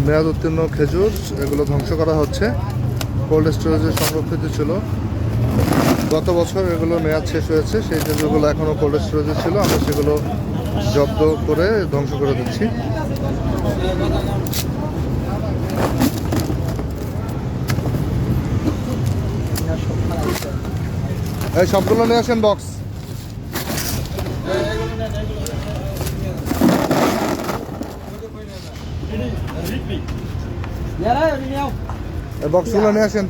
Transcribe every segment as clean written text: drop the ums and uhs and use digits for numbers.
মেয়াদ উত্তীর্ণ খেজুর এগুলো ধ্বংস করা হচ্ছে। কোল্ড স্টোরেজে সংরক্ষিত ছিল, গত বছর এগুলো মেয়াদ শেষ হয়েছে। সেই খেজুরগুলো এখনও কোল্ড স্টোরেজে ছিল, আমরা সেগুলো জব্দ করে ধ্বংস করে দিচ্ছি। এই সবগুলো নিয়ে আসেন বক্স। বক্সগুলো নিয়ে আসেন।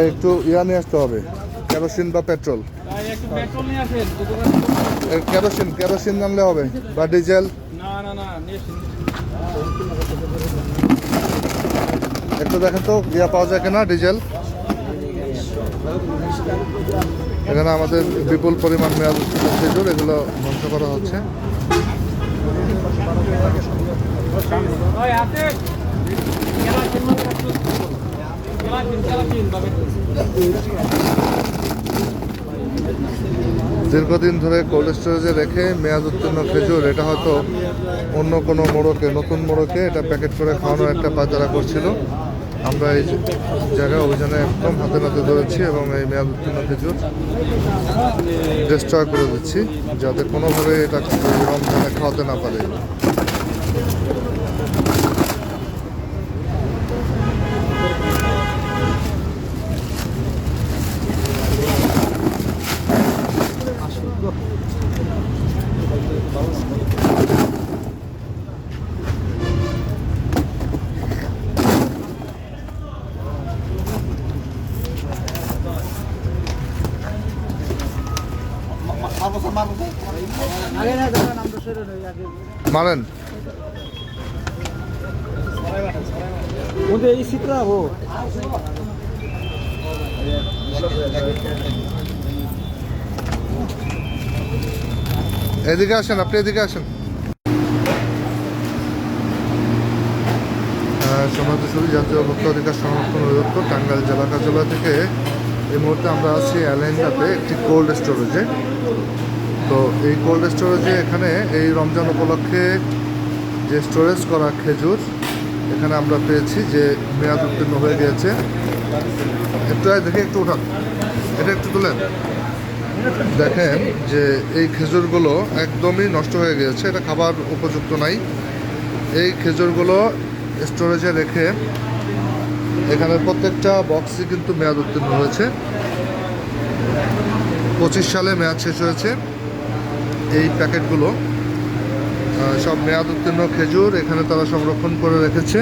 একটু ইয়া নিয়ে আসতে হবে, কেরোসিন বা পেট্রোল। কেরোসিন আনলে হবে, বা ডিজেল। একটু দেখেন তো ইয়া পাওয়া যায় কিনা, ডিজেল। এখানে আমাদের বিপুল পরিমাণ মেয়াদ উত্তীর্ণ খেজুর, এগুলো ধ্বংস করা হচ্ছে। দীর্ঘদিন ধরে কোল্ড স্টোরেজে রেখে মেয়াদ উত্তীর্ণ খেজুর, এটা হয়তো অন্য কোনো মোড়কে, নতুন মোড়কে এটা প্যাকেট করে খাওয়ানোর একটা পায়তারা করছিল। আমরা এই জায়গায় অভিযানে একদম হাতে নাতে ধরেছি এবং এই মেয়াদ উত্তীর্ণ খেজুর ডিস্ট্রয় করে দিচ্ছি, যাতে কোনোভাবে এটা রমজানে খাওয়াতে না পারে। মারেন এদিকে আসেন, আপনি এদিকে আসেন। সমাজসেবী জাতীয় ভোক্তা অধিকার সংরক্ষণ অধিদপ্তর টাঙ্গাইল জেলা কার্যালয় থেকে এই মুহূর্তে আমরা আছি অ্যালাইন্ডাতে একটি কোল্ড স্টোরেজে। তো এই কোল্ড স্টোরেজে এখানে এই রমজান উপলক্ষে যে স্টোরেজ করা খেজুর এখানে আমরা পেয়েছি যে মেয়াদ উত্তীর্ণ হয়ে গিয়েছে। একটু দেখে একটু উঠান, এটা একটু তুলেন। দেখেন যে এই খেজুরগুলো একদমই নষ্ট হয়ে গিয়েছে, এটা খাবার উপযুক্ত নাই। এই খেজুরগুলো স্টোরেজে রেখে এখানে প্রত্যেকটা বক্সই কিন্তু মেয়াদ উত্তীর্ণ হয়েছে। 25 সালে মেয়াদ শেষ হয়েছে। এই প্যাকেটগুলো সব মেয়াদ উত্তীর্ণ খেজুর এখানে তারা সংরক্ষণ করে রেখেছে।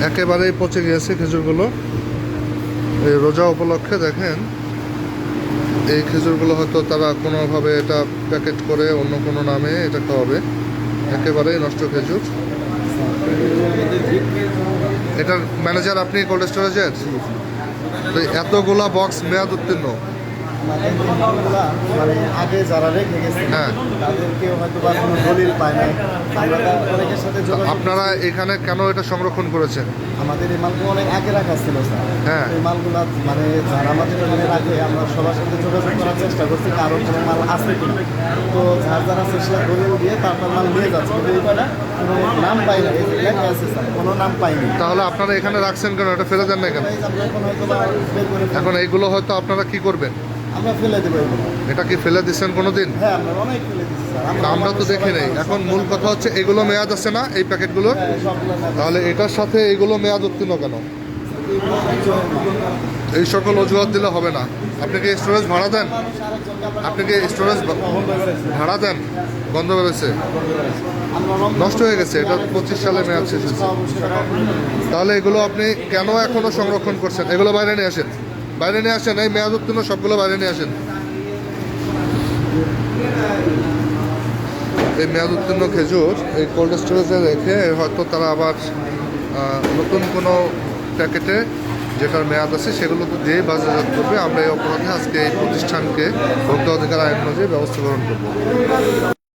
একেবারেই পচে গিয়েছে খেজুরগুলো। এই রোজা উপলক্ষে দেখেন এই খেজুরগুলো হয়তো তারা কোনোভাবে এটা প্যাকেট করে অন্য কোনো নামে এটা খাওয়াবে। একেবারেই নষ্ট খেজুর। এটার ম্যানেজার আপনি কোল্ড স্টোরেজের? তো এতগুলা বক্স মেয়াদ উত্তীর্ণ, মানে আগে যারা রেখে গেছে তাদেরকে হয়তো বা কোনো দলিল পায় নাই। অনেকের সাথে আপনারা এখানে কেন এটা সংরক্ষণ করেছেন? আমাদের এই মালগুলো অনেক আগে রাখা ছিল স্যার। হ্যাঁ, এই মালগুলো মানে যারা আমাদের এখানে রাখে আমরা সবার সাথে যোগাযোগ করার চেষ্টা করছি কারো কোনো মাল আছে কিনা। তো যার যারা চেষ্টা দলিল দিয়ে তারপর মাল নিয়ে যাচ্ছে, কিন্তু এইটা কোনো নাম পাই না, লেখা আছে স্যার, কোনো নাম পাইনি। তাহলে আপনারা এখানে রাখছেন কেন? এটা ফেলে দেন না কেন? এখন এইগুলো হয়তো আপনারা কি করবেন? আমরা ফেলে দেবো। এটা কি ফেলে দিচ্ছেন কোনোদিন? হ্যাঁ, আমরা অনেক ফেলে দিচ্ছি। আমরা তো দেখি নাই। এখন মূল কথা হচ্ছে এগুলো মেয়াদ আছে না এই প্যাকেটগুলো? তাহলে এটার সাথে এগুলো মেয়াদ উত্তীর্ণ কেন? এই সকল অজুহাত দিলে হবে না। আপনি কি স্টোরেজ ভাড়া দেন? আপনি কি স্টোরেজ ভাড়া দেন? বন্ধ করেছে, নষ্ট হয়ে গেছে। এটা 25 সালে মেয়াদ শেষ হয়েছে। তাহলে এগুলো আপনি কেন এখনো সংরক্ষণ করছেন? এগুলো বাইরে নিয়ে আসেন, বাইরে নিয়ে আসেন। এই মেয়াদ উত্তীর্ণ সবগুলো বাইরে নিয়ে আসেন। এই মেয়াদ উত্তীর্ণ খেজুর এই কোল্ড স্টোরেজে রেখে হয়তো তারা আবার নতুন কোনো প্যাকেটে যেটার মেয়াদ আছে সেগুলো তো দিয়েই বাজারজাত করবে। আমরা এই অপরাধে আজকে এই প্রতিষ্ঠানকে ভোক্তা অধিকার আইন অনুযায়ী ব্যবস্থা গ্রহণ করব।